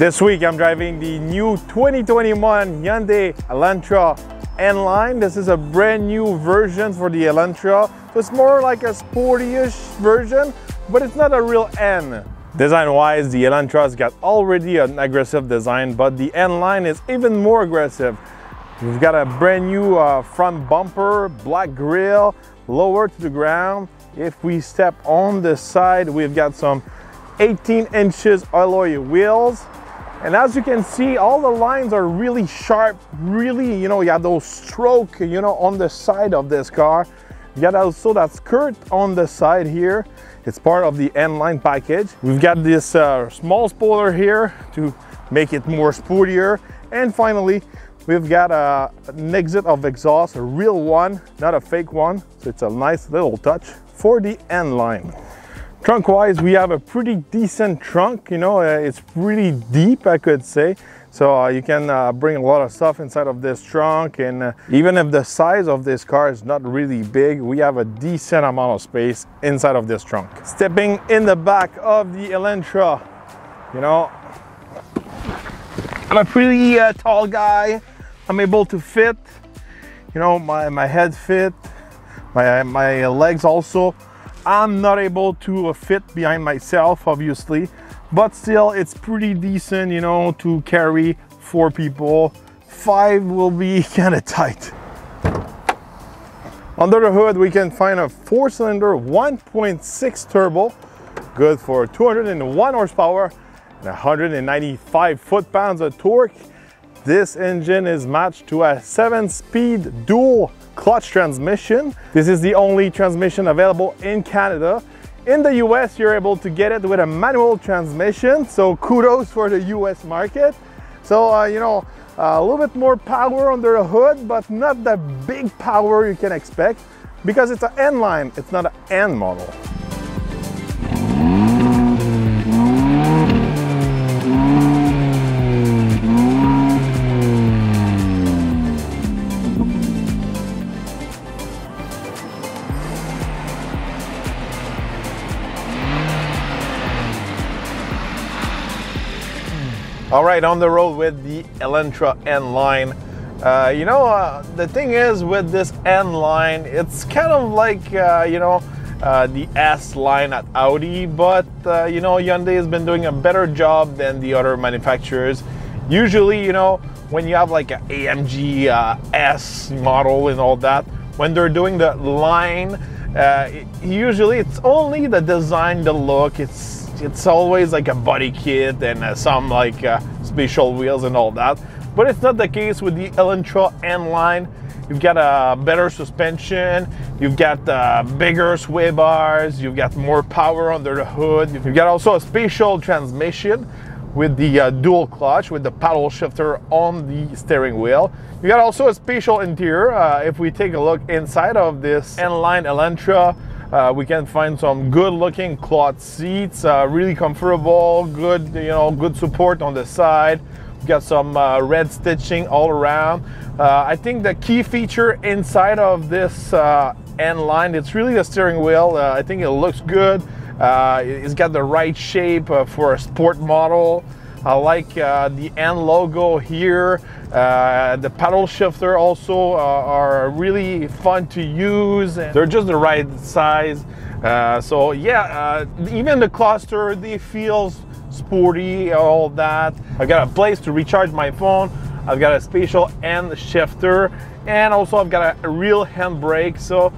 This week I'm driving the new 2021 Hyundai Elantra N-Line. This is a brand new version for the Elantra. So it's more like a sporty-ish version, but it's not a real N. Design-wise, the Elantra's got already an aggressive design, but the N-Line is even more aggressive. We've got a brand new front bumper, black grille, lower to the ground. If we step on the side, we've got some 18 inches alloy wheels. And as you can see, all the lines are really sharp, really, you have those stroke, on the side of this car. You got also that skirt on the side here. It's part of the N-Line package. We've got this small spoiler here to make it more sportier. And finally, we've got an exit of exhaust, a real one, not a fake one. So it's a nice little touch for the N-Line. Trunk wise, we have a pretty decent trunk, it's pretty deep, I could say. So you can bring a lot of stuff inside of this trunk, and even if the size of this car is not really big, we have a decent amount of space inside of this trunk. Stepping in the back of the Elantra, I'm a pretty tall guy. I'm able to fit, my head fit, my legs also. I'm not able to fit behind myself, obviously, but still it's pretty decent, to carry 4 people. 5 will be kind of tight. Under the hood, we can find a 4-cylinder 1.6 turbo, good for 201 horsepower and 195 foot-pounds of torque. This engine is matched to a 7-speed dual clutch transmission. This is the only transmission available in Canada. In the US, you're able to get it with a manual transmission, so kudos for the US market. So, a little bit more power under the hood, but not the big power you can expect because it's an N-Line, it's not an N model. All right, on the road with the Elantra N-Line. The thing is with this N-Line, it's kind of like, the S-Line at Audi, but, Hyundai has been doing a better job than the other manufacturers. Usually, when you have like an AMG S model and all that, when they're doing the line, usually it's only the design, the look, it's always like a body kit and some like special wheels and all that. But it's not the case with the Elantra N-Line. You've got a better suspension, you've got bigger sway bars, you've got more power under the hood. You've got also a special transmission with the dual clutch, with the paddle shifter on the steering wheel. You got also a special interior. If we take a look inside of this N-Line Elantra, we can find some good looking cloth seats, really comfortable, good, good support on the side. We've got some red stitching all around. I think the key feature inside of this N-Line, it's really the steering wheel. I think it looks good. It's got the right shape for a sport model. I like the N logo here. The paddle shifter also are really fun to use. They're just the right size. So yeah, even the cluster, they feel sporty, all that. I've got a place to recharge my phone. I've got a special N shifter, and also I've got a real handbrake. So,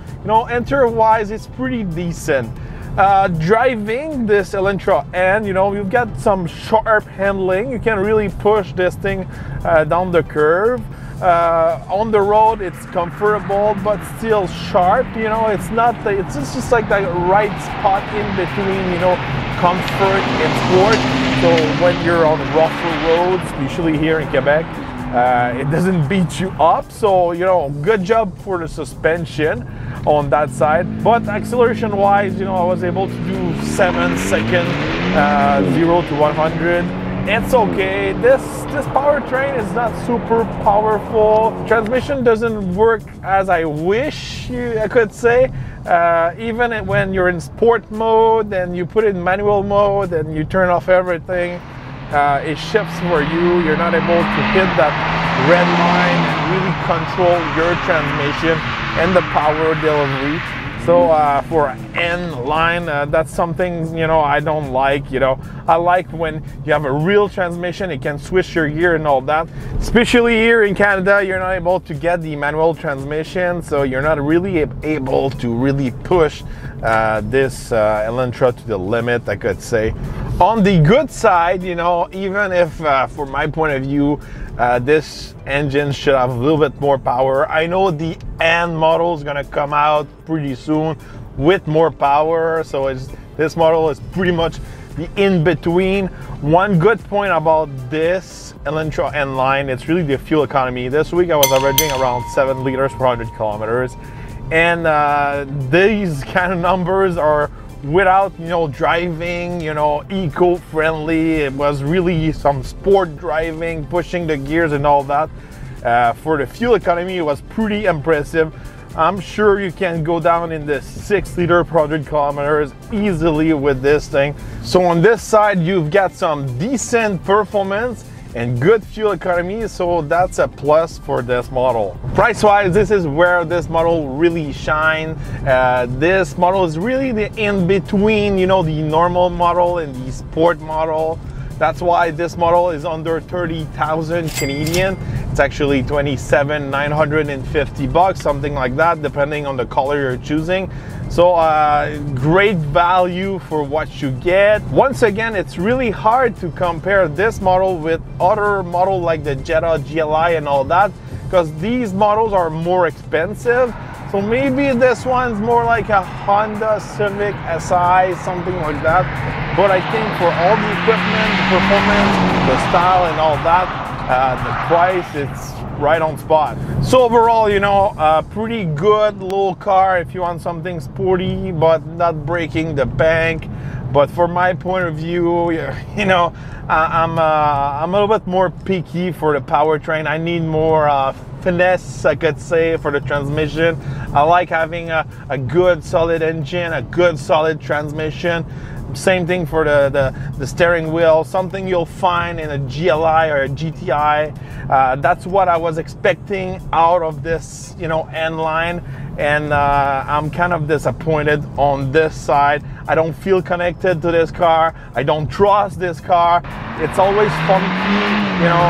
interior wise, it's pretty decent. Driving this Elantra N, you've got some sharp handling. You can really push this thing down the curve. On the road, it's comfortable, but still sharp. It's not. It's just like the right spot in between, comfort and sport. So when you're on rougher roads, especially here in Quebec, it doesn't beat you up. So good job for the suspension on that side. But acceleration wise, I was able to do 7 seconds, 0 to 100. It's okay. This powertrain is not super powerful. Transmission doesn't work as I wish I could say. Even when you're in sport mode and you put it in manual mode and you turn off everything, it shifts for you. You're not able to hit that red line and really control your transmission and the power delivery. So for N line, that's something, you know, I don't like. You know, I like when you have a real transmission, it can switch your gear and all that. Especially here in Canada, you're not able to get the manual transmission, so you're not really able to really push this Elantra to the limit, I could say. On the good side, you know, even if from my point of view, this engine should have a little bit more power. I know the N model is gonna come out pretty soon with more power, so this model is pretty much the in-between. One good point about this Elantra N line, it's really the fuel economy. This week I was averaging around 7 liters per 100 kilometers, and these kind of numbers are without, you know, driving, you know, eco-friendly. It was really some sport driving, pushing the gears and all that. For the fuel economy, it was pretty impressive. I'm sure you can go down in the 6 liter per 100 kilometers easily with this thing. So on this side, you've got some decent performance and good fuel economy, so that's a plus for this model. Price-wise, this is where this model really shines. This model is really the in-between, you know, the normal model and the sport model. That's why this model is under 30,000 Canadian. It's actually 27,950 bucks, something like that, depending on the color you're choosing. So great value for what you get. Once again, it's really hard to compare this model with other models like the Jetta GLI and all that, because these models are more expensive. So maybe this one's more like a Honda Civic SI, something like that. But I think for all the equipment, the performance, the style and all that, the price, it's right on spot. So overall, you know, pretty good little car if you want something sporty but not breaking the bank. But from my point of view, you know, I'm a little bit more picky for the powertrain. I need more finesse, I could say, for the transmission. I like having a good solid engine, a good solid transmission. Same thing for the steering wheel, something you'll find in a GLI or a GTI. That's what I was expecting out of this, you know, N line, and I'm kind of disappointed on this side. I don't feel connected to this car. I don't trust this car. It's always funky, you know,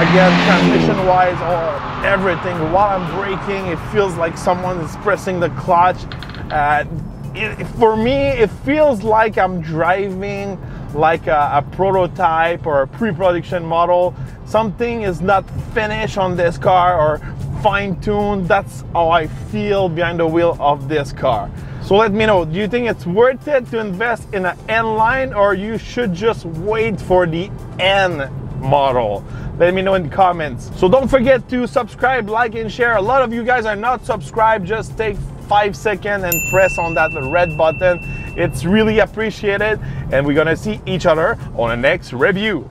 again, transmission-wise, or everything. While I'm braking, it feels like someone is pressing the clutch. For me, it feels like I'm driving like a prototype or a pre-production model. Something is not finished on this car or fine-tuned. That's how I feel behind the wheel of this car. So let me know, do you think it's worth it to invest in an N line, or you should just wait for the N model? Let me know in the comments. So don't forget to subscribe, like, and share. A lot of you guys are not subscribed. Just take 5 seconds and press on that red button. It's really appreciated, and we're gonna see each other on the next review.